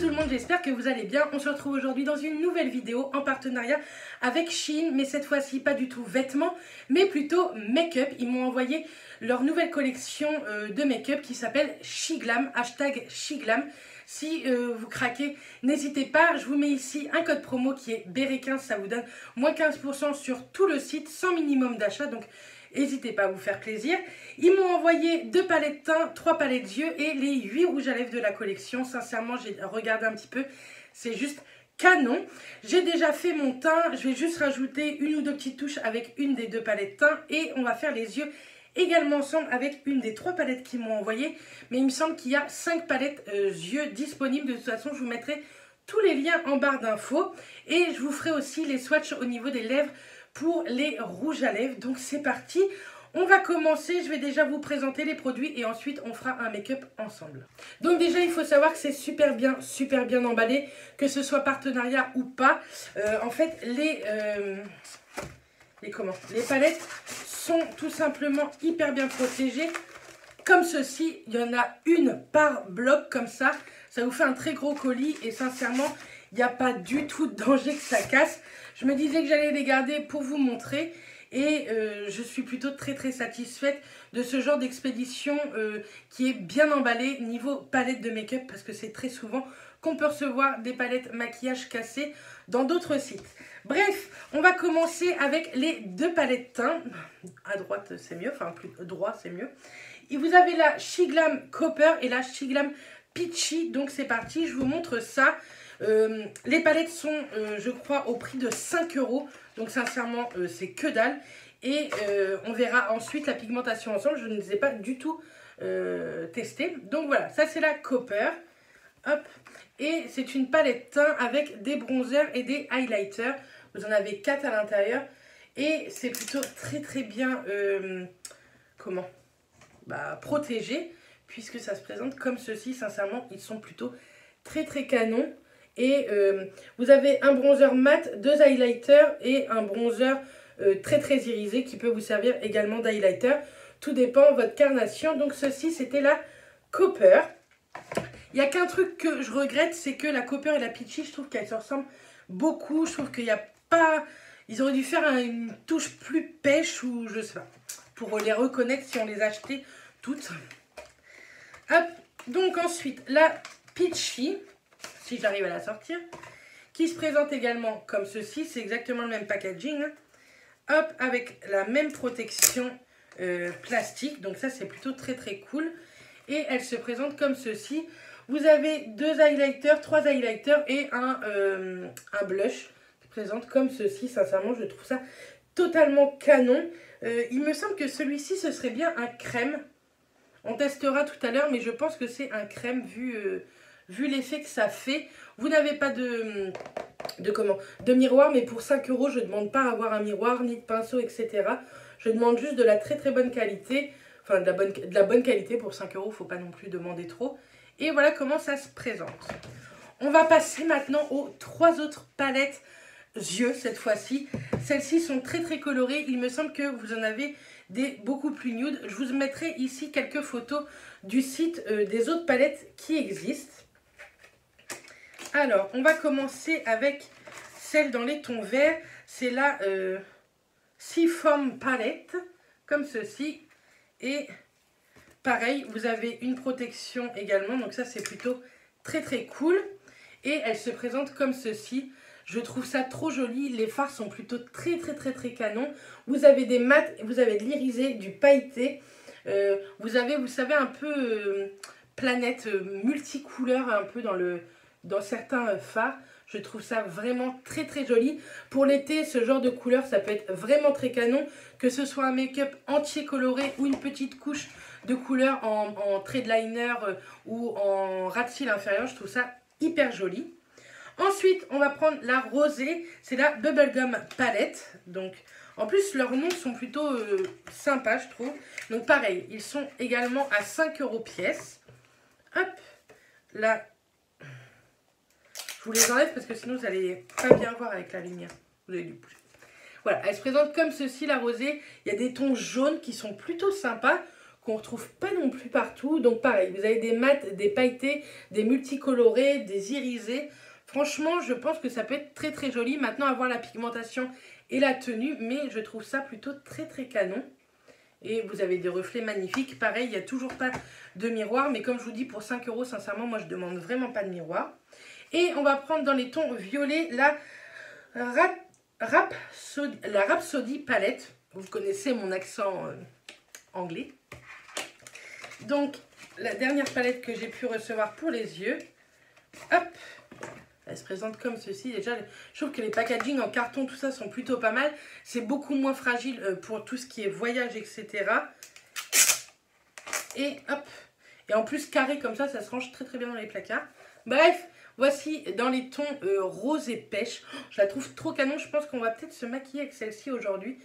tout le monde, j'espère que vous allez bien. On se retrouve aujourd'hui dans une nouvelle vidéo en partenariat avec Shein, mais cette fois-ci pas du tout vêtements, mais plutôt make-up. Ils m'ont envoyé leur nouvelle collection de make-up qui s'appelle Shiglam, hashtag Shiglam. Si vous craquez, n'hésitez pas, je vous mets ici un code promo qui est BERRE15, ça vous donne moins 15% sur tout le site sans minimum d'achat, donc n'hésitez pas à vous faire plaisir. Ils m'ont envoyé 2 palettes de teint, 3 palettes d'yeux et les 8 rouges à lèvres de la collection. Sincèrement, j'ai regardé un petit peu, c'est juste canon. J'ai déjà fait mon teint, je vais juste rajouter une ou deux petites touches avec une des 2 palettes de teint et on va faire les yeux également ensemble avec une des 3 palettes qu'ils m'ont envoyées. Mais il me semble qu'il y a 5 palettes yeux disponibles. De toute façon, je vous mettrai tous les liens en barre d'infos et je vous ferai aussi les swatchs au niveau des lèvres pour les rouges à lèvres. Donc c'est parti, on va commencer. Je vais déjà vous présenter les produits et ensuite on fera un make-up ensemble. Donc déjà il faut savoir que c'est super bien emballé, que ce soit partenariat ou pas. En fait les palettes sont tout simplement hyper bien protégées. Comme ceci, il y en a une par bloc comme ça. Ça vous fait un très gros colis et sincèrement, il n'y a pas du tout de danger que ça casse. Je me disais que j'allais les garder pour vous montrer et je suis plutôt très satisfaite de ce genre d'expédition qui est bien emballé niveau palette de make-up parce que c'est très souvent qu'on peut recevoir des palettes maquillage cassées dans d'autres sites. Bref, on va commencer avec les 2 palettes teint. À droite c'est mieux, enfin plus droit c'est mieux. Et vous avez la Shiglam Copper et la Shiglam Peachy, donc c'est parti, je vous montre ça. Les palettes sont, je crois, au prix de 5 €. Donc, sincèrement, c'est que dalle. Et on verra ensuite la pigmentation ensemble. Je ne les ai pas du tout testées. Donc, voilà, ça, c'est la Copper. Hop. Et c'est une palette teint avec des bronzers et des highlighters. Vous en avez 4 à l'intérieur. Et c'est plutôt très bien, protégé. Puisque ça se présente comme ceci. Sincèrement, ils sont plutôt très canons. Et vous avez un bronzer mat, 2 highlighters et un bronzer très irisé qui peut vous servir également d'highlighter. Tout dépend de votre carnation. Donc ceci, c'était la Copper. Il n'y a qu'un truc que je regrette, c'est que la Copper et la Peachy, je trouve qu'elles se ressemblent beaucoup. Je trouve qu'il n'y a pas... Ils auraient dû faire une touche plus pêche ou je sais pas. Pour les reconnaître si on les achetait toutes. Hop. Donc ensuite, la Peachy, si j'arrive à la sortir, qui se présente également comme ceci. C'est exactement le même packaging. Hop, avec la même protection plastique. Donc ça, c'est plutôt très cool. Et elle se présente comme ceci. Vous avez 2 highlighters, 3 highlighters et un blush qui se présente comme ceci. Sincèrement, je trouve ça totalement canon. Il me semble que celui-ci, ce serait bien un crème. On testera tout à l'heure, mais je pense que c'est un crème vu l'effet que ça fait. Vous n'avez pas de miroir, mais pour 5 €, je ne demande pas à avoir un miroir, ni de pinceau, etc. Je demande juste de la très bonne qualité. Enfin, de la bonne qualité pour 5 €, il ne faut pas non plus demander trop. Et voilà comment ça se présente. On va passer maintenant aux 3 autres palettes yeux, cette fois-ci. Celles-ci sont très colorées. Il me semble que vous en avez des beaucoup plus nude. Je vous mettrai ici quelques photos du site des autres palettes qui existent. Alors, on va commencer avec celle dans les tons verts. C'est la Seafoam Palette, comme ceci. Et pareil, vous avez une protection également. Donc ça, c'est plutôt très cool. Et elle se présente comme ceci. Je trouve ça trop joli. Les fards sont plutôt très canon. Vous avez des mats, vous avez de l'irisé, du pailleté. Vous avez, vous savez, un peu planète multicouleur un peu dans certains fards. Je trouve ça vraiment très joli. Pour l'été, ce genre de couleur, ça peut être vraiment très canon. Que ce soit un make-up entier coloré ou une petite couche de couleur en trait de liner ou en ras de cils inférieur, je trouve ça hyper joli. Ensuite, on va prendre la rosée. C'est la Bubblegum Palette. Donc, en plus, leurs noms sont plutôt sympas, je trouve. Donc, pareil, ils sont également à 5 € pièce. Hop, là, je vous les enlève parce que sinon, vous n'allez pas bien voir avec la lumière. Vous allez du bouger. Voilà, elle se présente comme ceci, la rosée. Il y a des tons jaunes qui sont plutôt sympas. qu'on retrouve pas non plus partout. Donc pareil, vous avez des mats, des pailletés, des multicolorés, des irisés. Franchement, je pense que ça peut être très très joli. Maintenant, à voir la pigmentation et la tenue, mais je trouve ça plutôt très très canon. Et vous avez des reflets magnifiques. Pareil, il n'y a toujours pas de miroir, mais comme je vous dis, pour 5 €, sincèrement, moi je demande vraiment pas de miroir. Et on va prendre dans les tons violets la Rhapsody palette. Vous connaissez mon accent anglais. Donc, la dernière palette que j'ai pu recevoir pour les yeux. Hop! Elle se présente comme ceci. Déjà, je trouve que les packaging en carton, tout ça, sont plutôt pas mal. C'est beaucoup moins fragile pour tout ce qui est voyage, etc. Et hop! Et en plus, carré comme ça se range très très bien dans les placards. Bref, voici dans les tons rose et pêche. Je la trouve trop canon. Je pense qu'on va peut-être se maquiller avec celle-ci aujourd'hui.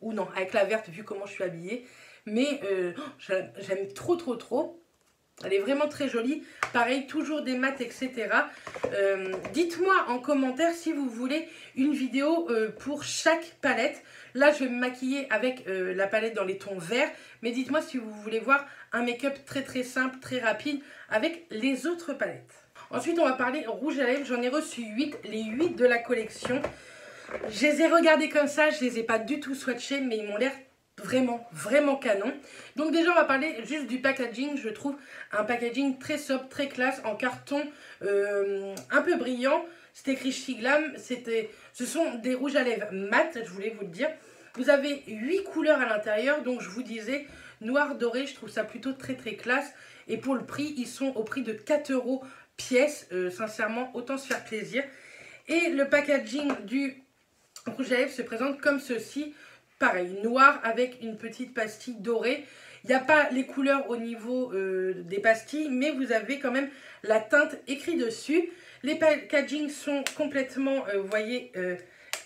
Ou non, avec la verte, vu comment je suis habillée. Mais j'aime trop trop trop. Elle est vraiment très jolie. Pareil, toujours des mats, etc. Dites-moi en commentaire si vous voulez une vidéo pour chaque palette. Là, je vais me maquiller avec la palette dans les tons verts. Mais dites-moi si vous voulez voir un make-up très très simple, très rapide avec les autres palettes. Ensuite, on va parler rouge à lèvres. J'en ai reçu 8, les 8 de la collection. Je les ai regardés comme ça. Je les ai pas du tout swatchés, mais ils m'ont l'air vraiment canon. Donc déjà on va parler juste du packaging. Je trouve un packaging très sobre, très classe, en carton un peu brillant. C'est écrit Shiglam. Ce sont des rouges à lèvres mat, je voulais vous le dire. Vous avez 8 couleurs à l'intérieur. Donc je vous disais noir doré, je trouve ça plutôt très très classe. Et pour le prix, ils sont au prix de 4 € pièce. Sincèrement, autant se faire plaisir. Et le packaging du rouge à lèvres se présente comme ceci. Pareil, noir avec une petite pastille dorée. Il n'y a pas les couleurs au niveau des pastilles, mais vous avez quand même la teinte écrite dessus. Les packaging sont complètement, vous voyez,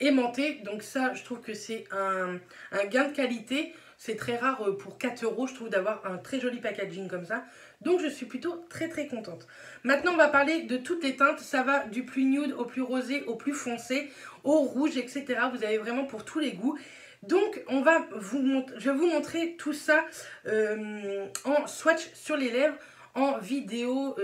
aimantés. Donc ça, je trouve que c'est un gain de qualité. C'est très rare pour 4 €, je trouve, d'avoir un très joli packaging comme ça. Donc je suis plutôt très très contente. Maintenant, on va parler de toutes les teintes. Ça va du plus nude au plus rosé, au plus foncé, au rouge, etc. Vous avez vraiment pour tous les goûts. Donc, je vais vous montrer tout ça en swatch sur les lèvres, en vidéo.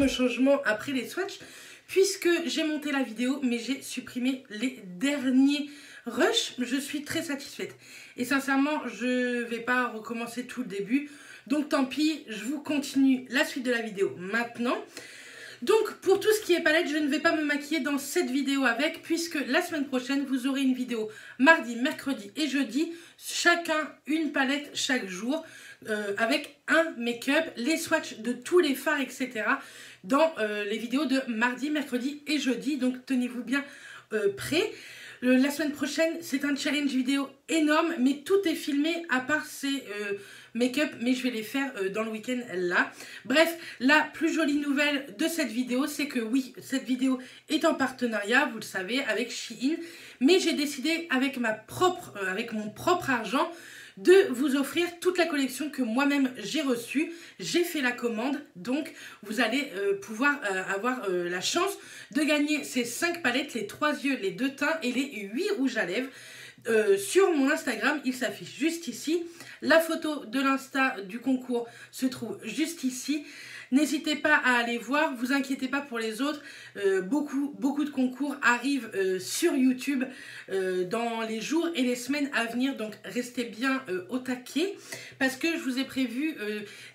Changement après les swatchs, puisque j'ai monté la vidéo mais j'ai supprimé les derniers rushs. Je suis très satisfaite et sincèrement je vais pas recommencer tout le début, donc tant pis, je vous continue la suite de la vidéo maintenant. Donc pour tout ce qui est palette, je ne vais pas me maquiller dans cette vidéo avec, puisque la semaine prochaine vous aurez une vidéo mardi, mercredi et jeudi, chacun une palette chaque jour, avec un make-up, les swatchs de tous les fards, etc. dans les vidéos de mardi, mercredi et jeudi. Donc tenez-vous bien prêts. La semaine prochaine, c'est un challenge vidéo énorme, mais tout est filmé à part ces make-up, mais je vais les faire dans le week-end là. Bref, la plus jolie nouvelle de cette vidéo, c'est que oui, cette vidéo est en partenariat, vous le savez, avec Shein, mais j'ai décidé avec mon propre argent de vous offrir toute la collection que moi-même j'ai reçue. J'ai fait la commande, donc vous allez pouvoir avoir la chance de gagner ces 5 palettes, les 3 yeux, les 2 teints et les 8 rouges à lèvres. Sur mon Instagram, il s'affiche juste ici. La photo de l'Insta du concours se trouve juste ici. N'hésitez pas à aller voir, vous inquiétez pas pour les autres. Beaucoup de concours arrivent sur YouTube dans les jours et les semaines à venir. Donc restez bien au taquet parce que je vous ai prévu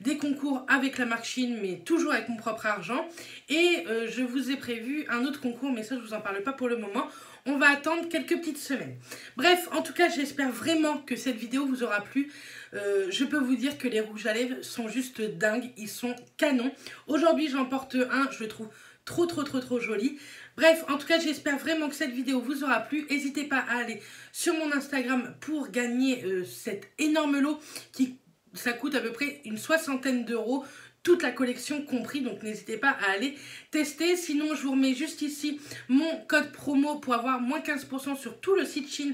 des concours avec la marque Shein, mais toujours avec mon propre argent. Et je vous ai prévu un autre concours, mais ça je vous en parle pas pour le moment. On va attendre quelques petites semaines. Bref, en tout cas, j'espère vraiment que cette vidéo vous aura plu. Je peux vous dire que les rouges à lèvres sont juste dingues. Ils sont canons. Aujourd'hui, j'en porte un. Je le trouve trop joli. Bref, en tout cas, j'espère vraiment que cette vidéo vous aura plu. N'hésitez pas à aller sur mon Instagram pour gagner cet énorme lot ça coûte à peu près une 60aine d'euros. Toute la collection compris, donc n'hésitez pas à aller tester. Sinon, je vous remets juste ici mon code promo pour avoir moins 15% sur tout le site Shein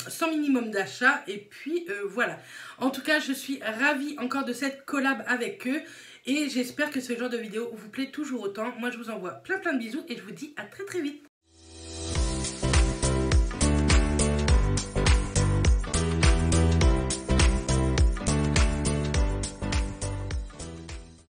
sans minimum d'achat. Et puis voilà. En tout cas, je suis ravie encore de cette collab avec eux. Et j'espère que ce genre de vidéo vous plaît toujours autant. Moi, je vous envoie plein de bisous et je vous dis à très vite.